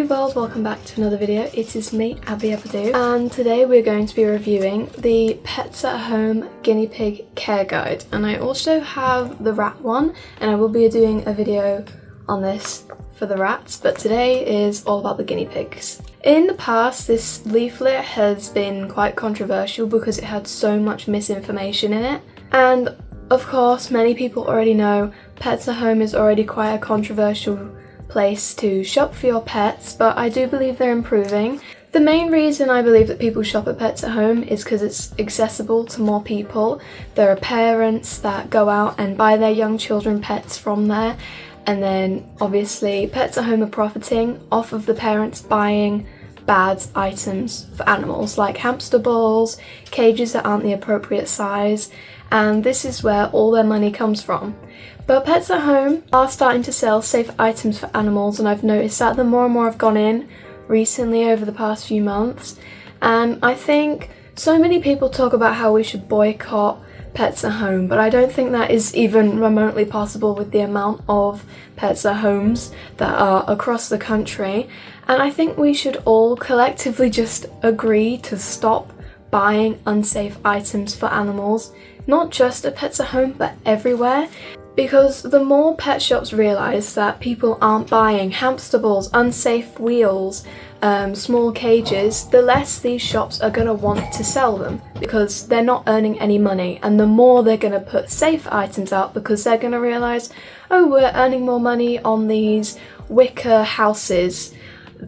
Hello world, welcome back to another video. It is me, ahaha, and today we're going to be reviewing the Pets at Home Guinea Pig Care Guide. And I also have the rat one, and I will be doing a video on this for the rats, but today is all about the guinea pigs. In the past, this leaflet has been quite controversial because it had so much misinformation in it. And of course, many people already know Pets at Home is already quite a controversial place to shop for your pets, but I do believe they're improving. The main reason I believe that people shop at Pets at Home is because it's accessible to more people. There are parents that go out and buy their young children pets from there, and then obviously Pets at Home are profiting off of the parents buying bad items for animals like hamster balls, cages that aren't the appropriate size, and this is where all their money comes from. But Pets at Home are starting to sell safe items for animals, and I've noticed that the more and more I've gone in recently over the past few months. And I think so many people talk about how we should boycott Pets at Home, but I don't think that is even remotely possible with the amount of Pets at Homes that are across the country. And I think we should all collectively just agree to stop buying unsafe items for animals, not just at Pets at Home but everywhere. Because the more pet shops realise that people aren't buying hamster balls, unsafe wheels, small cages, the less these shops are going to want to sell them because they're not earning any money, and the more they're going to put safe items out because they're going to realise, oh, we're earning more money on these wicker houses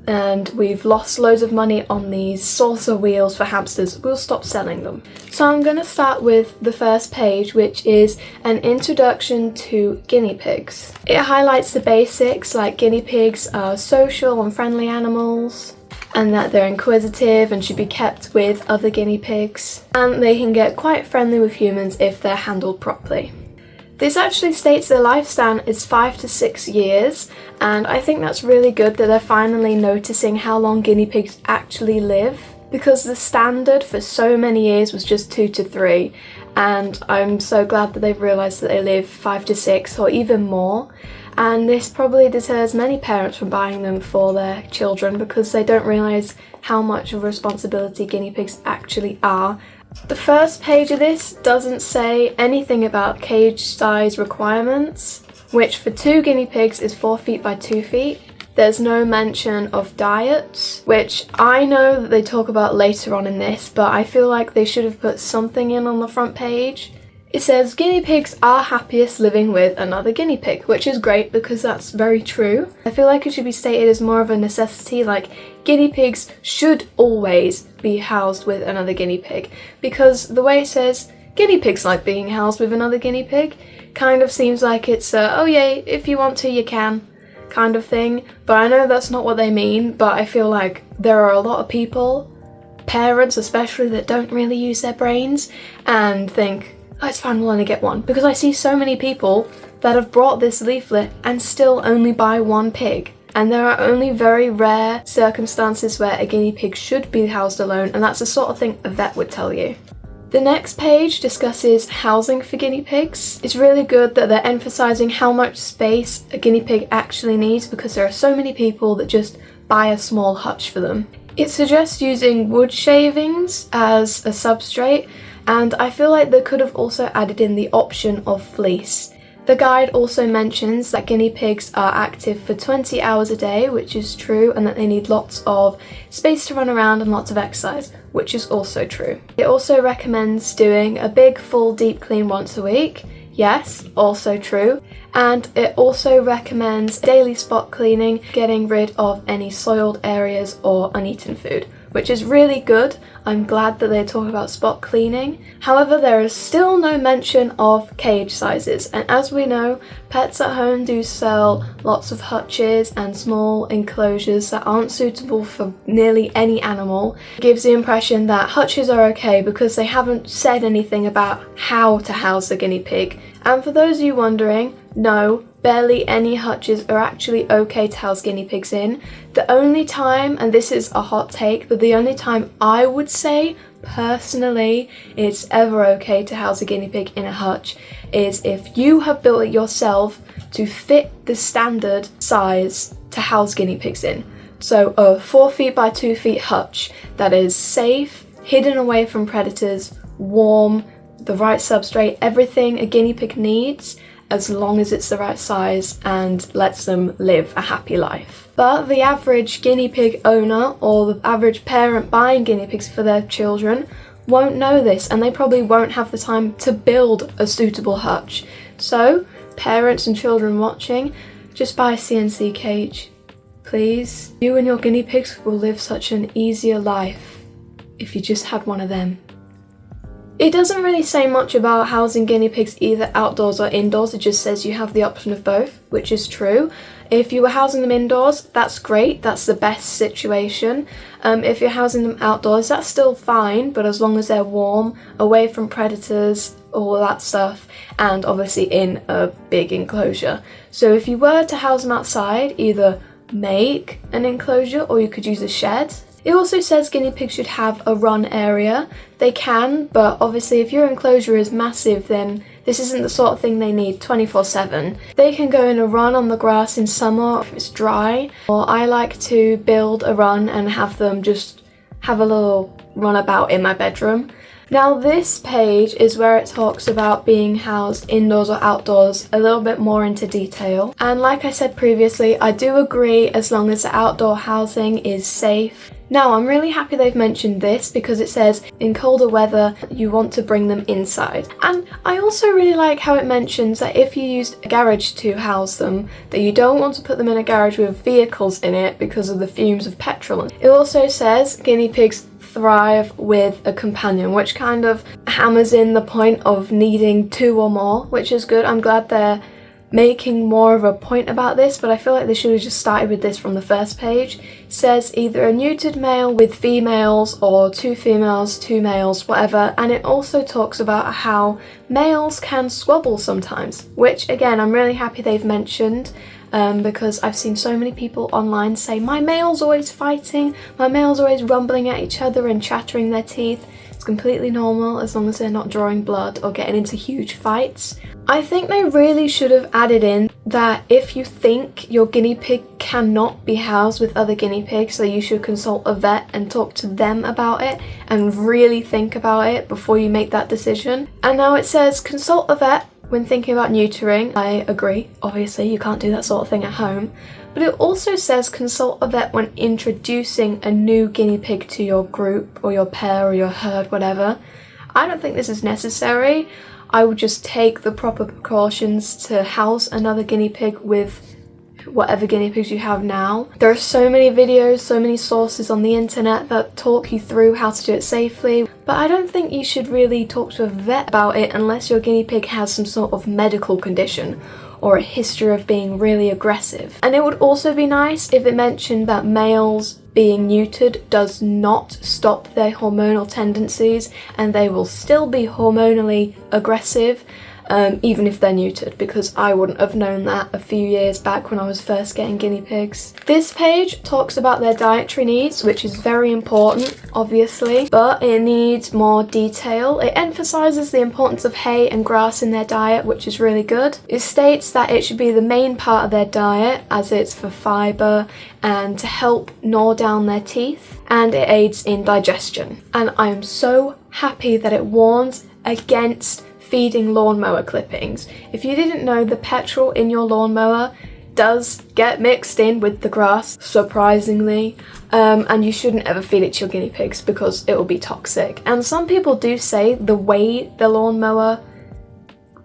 and we've lost loads of money on these saucer wheels for hamsters, we'll stop selling them. So I'm going to start with the first page, which is an introduction to guinea pigs. It highlights the basics, like guinea pigs are social and friendly animals, and that they're inquisitive and should be kept with other guinea pigs, and they can get quite friendly with humans if they're handled properly. This actually states their lifespan is 5 to 6 years, and I think that's really good that they're finally noticing how long guinea pigs actually live, because the standard for so many years was just 2 to 3, and I'm so glad that they've realised that they live 5 to 6 or even more. And this probably deters many parents from buying them for their children because they don't realise how much of a responsibility guinea pigs actually are. The first page of this doesn't say anything about cage size requirements, which for 2 guinea pigs is 4 feet by 2 feet. There's no mention of diets, which I know that they talk about later on in this, but I feel like they should have put something in on the front page. It says guinea pigs are happiest living with another guinea pig, which is great because that's very true. I feel like it should be stated as more of a necessity, like guinea pigs should always be housed with another guinea pig, because the way it says guinea pigs like being housed with another guinea pig kind of seems like it's a, oh yeah, if you want to you can kind of thing. But I know that's not what they mean, but I feel like there are a lot of people, parents especially, that don't really use their brains and think, oh, it's fine, we'll only get one. Because I see so many people that have brought this leaflet and still only buy 1 pig. And there are only very rare circumstances where a guinea pig should be housed alone, and that's the sort of thing a vet would tell you. The next page discusses housing for guinea pigs. It's really good that they're emphasising how much space a guinea pig actually needs because there are so many people that just buy a small hutch for them. It suggests using wood shavings as a substrate, and I feel like they could have also added in the option of fleece. The guide also mentions that guinea pigs are active for 20 hours a day, which is true, and that they need lots of space to run around and lots of exercise, which is also true. It also recommends doing a big full deep clean once a week. Yes, also true. And it also recommends daily spot cleaning, getting rid of any soiled areas or uneaten food, which is really good. I'm glad that they talk about spot cleaning. However, there is still no mention of cage sizes, and as we know, Pets at Home do sell lots of hutches and small enclosures that aren't suitable for nearly any animal. It gives the impression that hutches are okay because they haven't said anything about how to house the guinea pig. And for those of you wondering, no, barely any hutches are actually okay to house guinea pigs in. The only time, and this is a hot take, but the only time I would say personally it's ever okay to house a guinea pig in a hutch is if you have built it yourself to fit the standard size to house guinea pigs in. So a 4 feet by 2 feet hutch that is safe, hidden away from predators, warm, the right substrate, everything a guinea pig needs, as long as it's the right size and lets them live a happy life. But the average guinea pig owner or the average parent buying guinea pigs for their children won't know this, and they probably won't have the time to build a suitable hutch. So parents and children watching, just buy a CNC cage, please. You and your guinea pigs will live such an easier life if you just had one of them. It doesn't really say much about housing guinea pigs either outdoors or indoors, it just says you have the option of both, which is true. If you were housing them indoors, that's great, that's the best situation. If you're housing them outdoors, that's still fine, but as long as they're warm, away from predators, all that stuff, and obviously in a big enclosure. So if you were to house them outside, either make an enclosure or you could use a shed. It also says guinea pigs should have a run area. They can, but obviously if your enclosure is massive, then this isn't the sort of thing they need 24/7. They can go in a run on the grass in summer if it's dry, or I like to build a run and have them just have a little runabout in my bedroom. Now this page is where it talks about being housed indoors or outdoors a little bit more into detail. And like I said previously, I do agree as long as the outdoor housing is safe. Now I'm really happy they've mentioned this because it says in colder weather you want to bring them inside. And I also really like how it mentions that if you used a garage to house them, that you don't want to put them in a garage with vehicles in it because of the fumes of petrol. It also says guinea pigs thrive with a companion, which kind of hammers in the point of needing 2 or more, which is good. I'm glad they're making more of a point about this, but I feel like they should have just started with this from the first page. It says either a neutered male with females or 2 females, 2 males, whatever, and it also talks about how males can squabble sometimes, which again I'm really happy they've mentioned. Because I've seen so many people online say, my male's always fighting, my male's always rumbling at each other and chattering their teeth. It's completely normal as long as they're not drawing blood or getting into huge fights. I think they really should have added in that if you think your guinea pig cannot be housed with other guinea pigs, that you should consult a vet and talk to them about it and really think about it before you make that decision. And now it says consult a vet when thinking about neutering. I agree, obviously you can't do that sort of thing at home, but it also says consult a vet when introducing a new guinea pig to your group or your pair or your herd, whatever. I don't think this is necessary. I would just take the proper precautions to house another guinea pig with whatever guinea pigs you have now. There are so many videos, so many sources on the internet that talk you through how to do it safely, but I don't think you should really talk to a vet about it unless your guinea pig has some sort of medical condition or a history of being really aggressive. And it would also be nice if it mentioned that males being neutered does not stop their hormonal tendencies and they will still be hormonally aggressive even if they're neutered, because I wouldn't have known that a few years back when I was first getting guinea pigs. This page talks about their dietary needs, which is very important, obviously, but it needs more detail. It emphasises the importance of hay and grass in their diet, which is really good. It states that it should be the main part of their diet, as it's for fibre and to help gnaw down their teeth, and it aids in digestion. And I am so happy that it warns against feeding lawnmower clippings. If you didn't know, the petrol in your lawnmower does get mixed in with the grass, surprisingly, and you shouldn't ever feed it to your guinea pigs because it will be toxic. And some people do say the way the lawnmower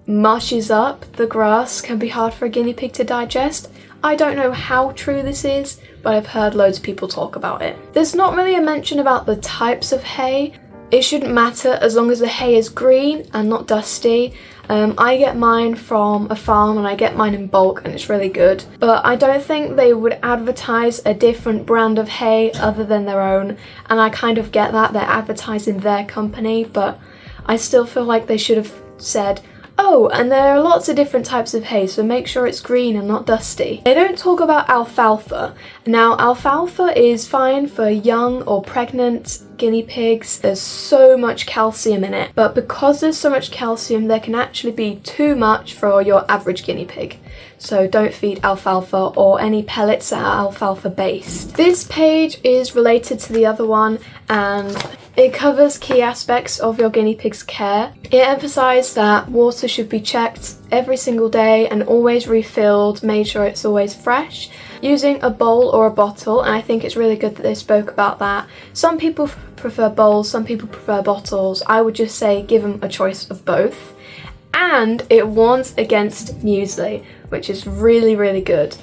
mushes up the grass can be hard for a guinea pig to digest. I don't know how true this is, but I've heard loads of people talk about it. There's not really a mention about the types of hay. It shouldn't matter as long as the hay is green and not dusty. I get mine from a farm and I get mine in bulk and it's really good. But I don't think they would advertise a different brand of hay other than their own. And I kind of get that, they're advertising their company, but I still feel like they should have said, Oh, and there are lots of different types of hay, so make sure it's green and not dusty. They don't talk about alfalfa. Now, alfalfa is fine for young or pregnant guinea pigs. There's so much calcium in it, but because there's so much calcium, there can actually be too much for your average guinea pig. So don't feed alfalfa or any pellets that are alfalfa based. This page is related to the other one, and it covers key aspects of your guinea pig's care. It emphasised that water should be checked every single day and always refilled, made sure it's always fresh, using a bowl or a bottle, and I think it's really good that they spoke about that. Some people prefer bowls, some people prefer bottles. I would just say give them a choice of both. And it warns against muesli, which is really, really good.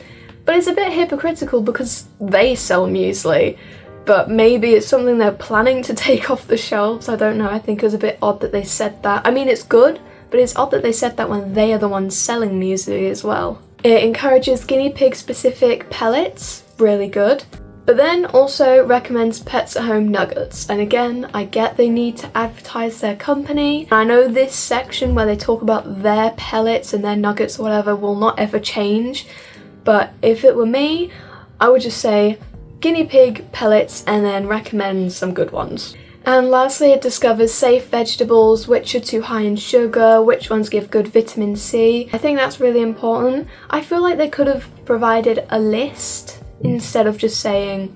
But it's a bit hypocritical because they sell muesli, but maybe it's something they're planning to take off the shelves. I don't know, I think it was a bit odd that they said that. I mean, it's good, but it's odd that they said that when they are the ones selling muesli as well. It encourages guinea pig specific pellets, really good. But then also recommends Pets at Home nuggets. And again, I get they need to advertise their company. I know this section where they talk about their pellets and their nuggets or whatever will not ever change. But if it were me, I would just say guinea pig pellets and then recommend some good ones. And lastly, it discovers safe vegetables, which are too high in sugar, which ones give good vitamin C. I think that's really important. I feel like they could have provided a list instead of just saying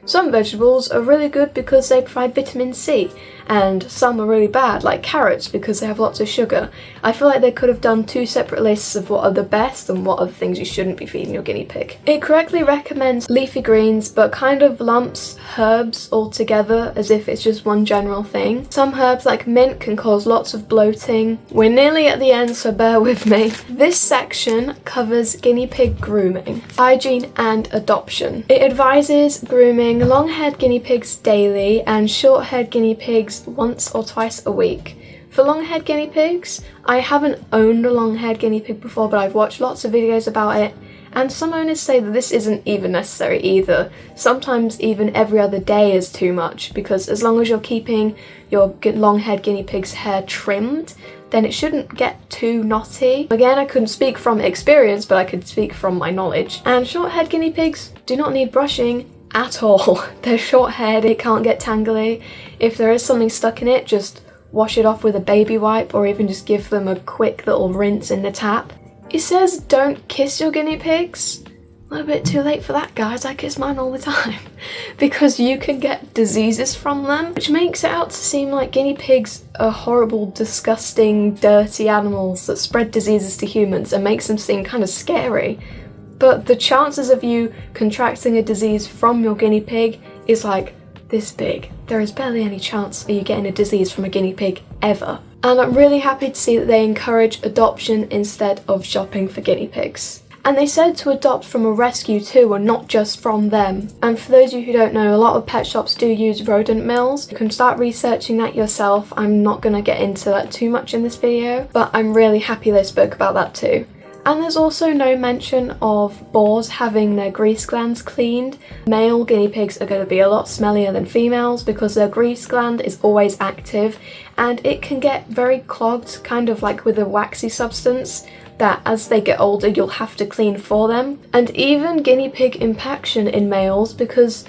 some vegetables are really good because they provide vitamin C and some are really bad, like carrots, because they have lots of sugar. I feel like they could have done two separate lists of what are the best and what are the things you shouldn't be feeding your guinea pig. It correctly recommends leafy greens, but kind of lumps herbs all together as if it's just one general thing. Some herbs like mint can cause lots of bloating. We're nearly at the end, so bear with me. This section covers guinea pig grooming, hygiene and adoption. It advises grooming long-haired guinea pigs daily and short-haired guinea pigs once or twice a week. For long-haired guinea pigs, I haven't owned a long-haired guinea pig before, but I've watched lots of videos about it, and some owners say that this isn't even necessary either. Sometimes even every other day is too much, because as long as you're keeping your long-haired guinea pig's hair trimmed, then it shouldn't get too knotty. Again, I couldn't speak from experience, but I could speak from my knowledge. And short-haired guinea pigs do not need brushing at all. They're short-haired, it can't get tangly. If there is something stuck in it, just wash it off with a baby wipe or even just give them a quick little rinse in the tap. It says don't kiss your guinea pigs. A little bit too late for that, guys. I kiss mine all the time because you can get diseases from them, which makes it out to seem like guinea pigs are horrible, disgusting, dirty animals that spread diseases to humans and makes them seem kind of scary. But the chances of you contracting a disease from your guinea pig is like this big. There is barely any chance of you getting a disease from a guinea pig ever. And I'm really happy to see that they encourage adoption instead of shopping for guinea pigs. And they said to adopt from a rescue too, and not just from them. And for those of you who don't know, a lot of pet shops do use rodent mills. You can start researching that yourself. I'm not going to get into that too much in this video, but I'm really happy they spoke about that too. And there's also no mention of boars having their grease glands cleaned. Male guinea pigs are going to be a lot smellier than females because their grease gland is always active and it can get very clogged, kind of like with a waxy substance that as they get older you'll have to clean for them. And even guinea pig impaction in males, because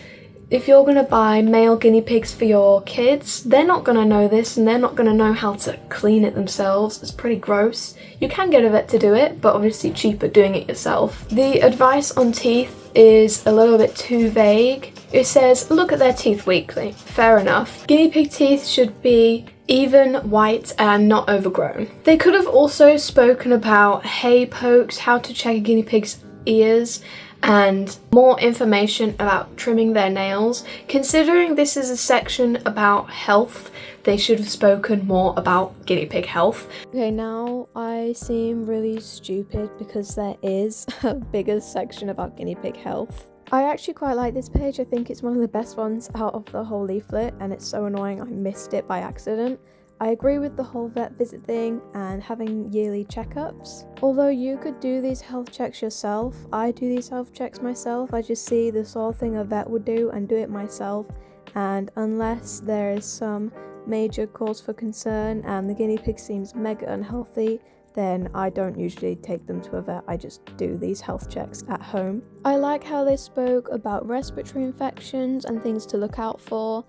if you're going to buy male guinea pigs for your kids, they're not going to know this and they're not going to know how to clean it themselves. It's pretty gross. You can get a vet to do it, but obviously cheaper doing it yourself. The advice on teeth is a little bit too vague. It says, look at their teeth weekly. Fair enough. Guinea pig teeth should be even, white and not overgrown. They could have also spoken about hay pokes, how to check a guinea pig's ears, and more information about trimming their nails. Considering this is a section about health, they should have spoken more about guinea pig health. Okay, now I seem really stupid because there is a bigger section about guinea pig health. I actually quite like this page. I think it's one of the best ones out of the whole leaflet, and it's so annoying I missed it by accident. I agree with the whole vet visit thing and having yearly checkups. Although you could do these health checks yourself, I do these health checks myself. I just see the sort of thing a vet would do and do it myself. And unless there is some major cause for concern and the guinea pig seems mega unhealthy, then I don't usually take them to a vet, I just do these health checks at home. I like how they spoke about respiratory infections and things to look out for.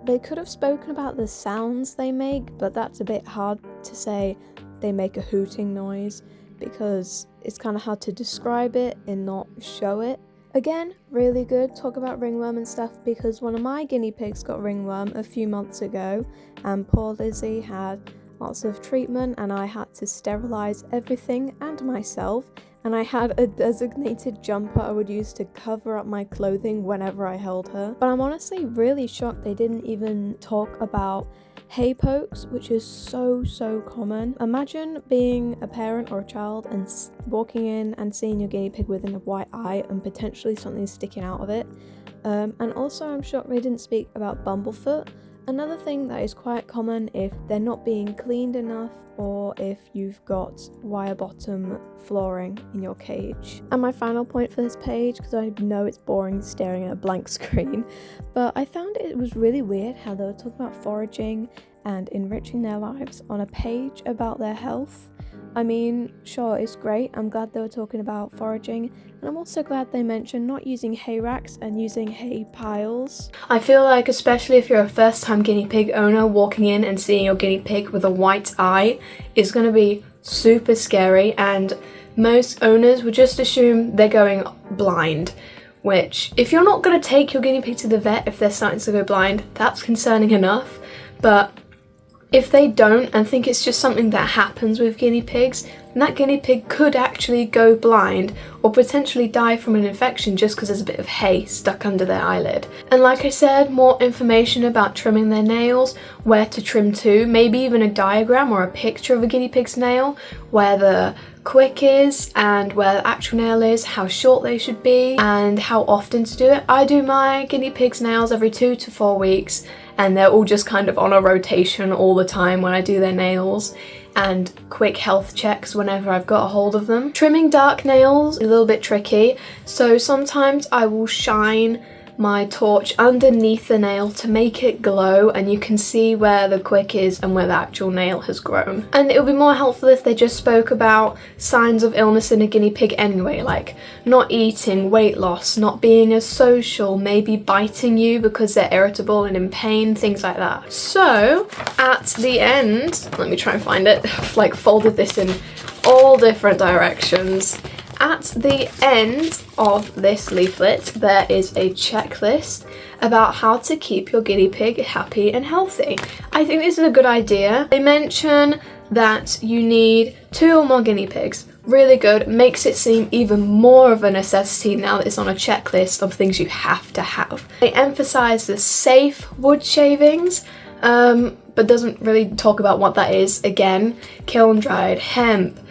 They could have spoken about the sounds they make, but that's a bit hard to say they make a hooting noise because it's kind of hard to describe it and not show it. Again, really good, talk about ringworm and stuff because one of my guinea pigs got ringworm a few months ago and poor Lizzie had lots of treatment and I had to sterilize everything and myself, and I had a designated jumper I would use to cover up my clothing whenever I held her. But I'm honestly really shocked they didn't even talk about hay pokes, which is so common. Imagine being a parent or a child and walking in and seeing your guinea pig with a white eye and potentially something sticking out of it. And also I'm shocked they didn't speak about bumblefoot. Another thing that is quite common if they're not being cleaned enough or if you've got wire bottom flooring in your cage. And my final point for this page, because I know it's boring staring at a blank screen, but I found it was really weird how they were talking about foraging and enriching their lives on a page about their health. I mean, sure, it's great. I'm glad they were talking about foraging, and I'm also glad they mentioned not using hay racks and using hay piles. I feel like especially if you're a first-time guinea pig owner, walking in and seeing your guinea pig with a white eye is going to be super scary, and most owners would just assume they're going blind, which if you're not going to take your guinea pig to the vet if they're starting to go blind, that's concerning enough. But if they don't and think it's just something that happens with guinea pigs, then that guinea pig could actually go blind or potentially die from an infection just because there's a bit of hay stuck under their eyelid. And like I said, more information about trimming their nails, where to trim to, maybe even a diagram or a picture of a guinea pig's nail, where the quick is and where the actual nail is, how short they should be and how often to do it. I do my guinea pig's nails every 2 to 4 weeks, and they're all just kind of on a rotation all the time when I do their nails, and quick health checks whenever I've got a hold of them. Trimming dark nails is a little bit tricky, so sometimes I will shine my torch underneath the nail to make it glow and you can see where the quick is and where the actual nail has grown. And it would be more helpful if they just spoke about signs of illness in a guinea pig anyway, like not eating, weight loss, not being as social, maybe biting you because they're irritable and in pain, things like that. So at the end, let me try and find it, I've like folded this in all different directions. At the end of this leaflet, there is a checklist about how to keep your guinea pig happy and healthy. I think this is a good idea. They mention that you need 2 or more guinea pigs. Really good, makes it seem even more of a necessity now that it's on a checklist of things you have to have. They emphasize the safe wood shavings, but doesn't really talk about what that is. Again, kiln dried, hemp,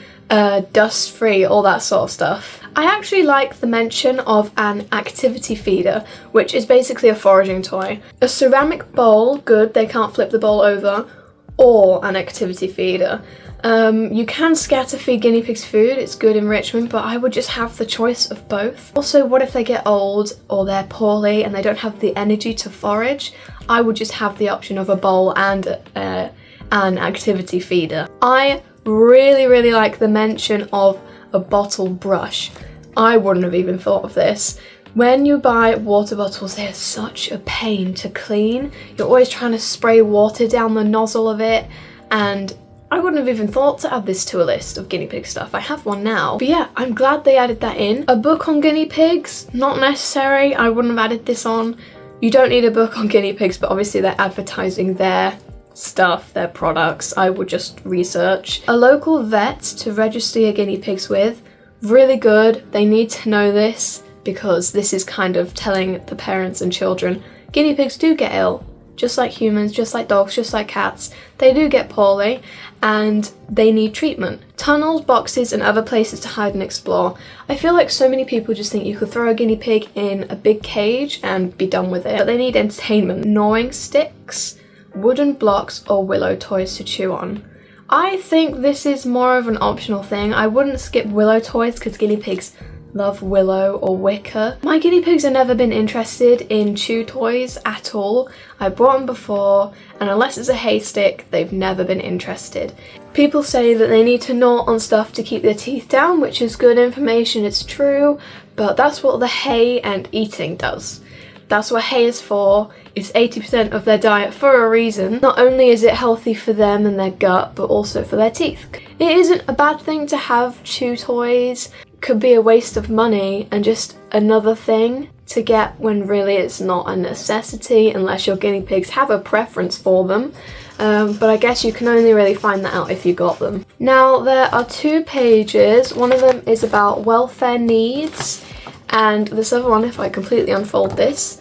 dust free, all that sort of stuff. I actually like the mention of an activity feeder, which is basically a foraging toy. A ceramic bowl, good, they can't flip the bowl over, or an activity feeder. You can scatter feed guinea pigs food, it's good enrichment, but I would just have the choice of both. Also, what if they get old or they're poorly and they don't have the energy to forage? I would just have the option of a bowl and an activity feeder. I really like the mention of a bottle brush. I wouldn't have even thought of this. When you buy water bottles, they're such a pain to clean. You're always trying to spray water down the nozzle of it, and I wouldn't have even thought to add this to a list of guinea pig stuff. I have one now. But yeah, I'm glad they added that in. A book on guinea pigs, not necessary. I wouldn't have added this on. You don't need a book on guinea pigs, but obviously they're advertising their stuff, their products. I would just research. A local vet to register your guinea pigs with, really good. They need to know this because this is kind of telling the parents and children guinea pigs do get ill, just like humans, just like dogs, just like cats. They do get poorly and they need treatment. Tunnels, boxes and other places to hide and explore. I feel like so many people just think you could throw a guinea pig in a big cage and be done with it, but they need entertainment. Gnawing sticks, wooden blocks or willow toys to chew on. I think this is more of an optional thing. I wouldn't skip willow toys because guinea pigs love Willow or Wicker. My guinea pigs have never been interested in chew toys at all. I brought them before, and unless it's a hay stick, they've never been interested. People say that they need to gnaw on stuff to keep their teeth down, which is good information, it's true, but that's what the hay and eating does. That's what hay is for. It's 80% of their diet for a reason. Not only is it healthy for them and their gut, but also for their teeth. It isn't a bad thing to have chew toys. Could be a waste of money and just another thing to get when really it's not a necessity unless your guinea pigs have a preference for them. But I guess you can only really find that out if you got them. Now there are 2 pages. One of them is about welfare needs, and this other one, if I completely unfold this,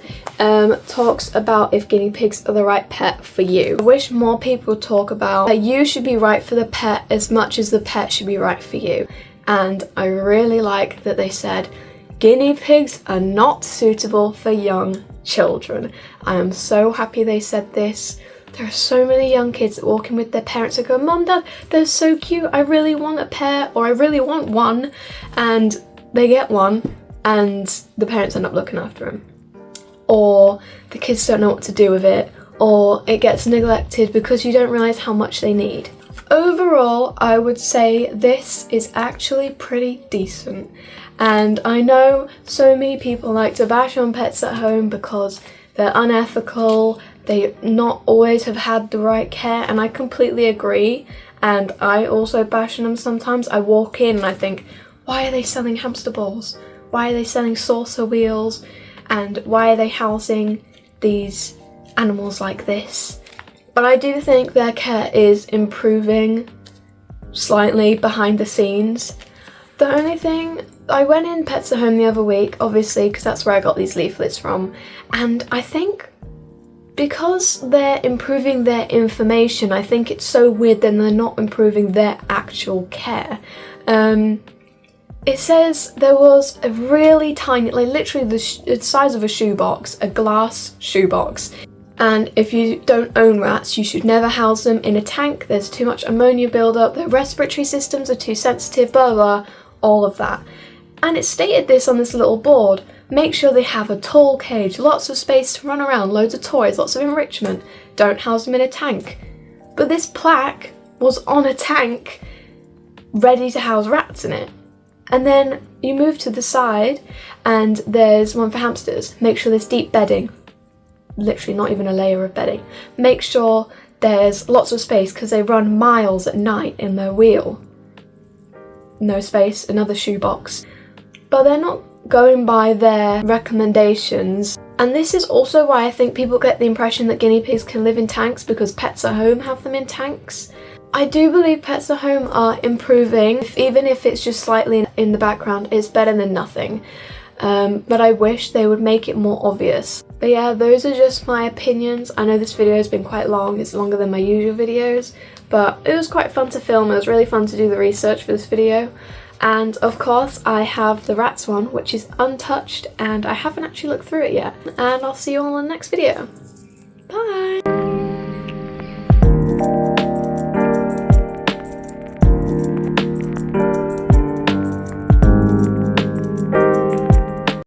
talks about if guinea pigs are the right pet for you. I wish more people would talk about that you should be right for the pet as much as the pet should be right for you. And I really like that they said guinea pigs are not suitable for young children. I am so happy they said this. There are so many young kids that walk in with their parents and go, "Mom, Dad, they're so cute, I really want a pair," or "I really want one," and they get one and the parents end up looking after them. Or the kids don't know what to do with it, or it gets neglected because you don't realise how much they need. Overall, I would say this is actually pretty decent. And I know so many people like to bash on pets at home because they're unethical, they not always have had the right care, and I completely agree. And I also bash on them sometimes. I walk in and I think, why are they selling hamster balls? Why are they selling saucer wheels? And why are they housing these animals like this? But I do think their care is improving slightly behind the scenes. The only thing, I went in Pets at Home the other week, obviously, because that's where I got these leaflets from, and I think because they're improving their information, I think it's so weird then they're not improving their actual care. It says there was a really tiny, like literally the size of a shoebox, a glass shoebox. And if you don't own rats, you should never house them in a tank. There's too much ammonia buildup, their respiratory systems are too sensitive, blah, blah, blah, all of that. And it stated this on this little board. Make sure they have a tall cage, lots of space to run around, loads of toys, lots of enrichment. Don't house them in a tank. But this plaque was on a tank, ready to house rats in it. And then you move to the side and there's one for hamsters. Make sure there's deep bedding. Literally not even a layer of bedding. Make sure there's lots of space because they run miles at night in their wheel. No space, another shoebox. But they're not going by their recommendations. And this is also why I think people get the impression that guinea pigs can live in tanks because Pets at Home have them in tanks. I do believe Pets at Home are improving, even if it's just slightly in the background, it's better than nothing. But I wish they would make it more obvious. But yeah, those are just my opinions. I know this video has been quite long, it's longer than my usual videos, but it was quite fun to film, it was really fun to do the research for this video. And of course I have the rats one, which is untouched, and I haven't actually looked through it yet. And I'll see you all in the next video. Bye!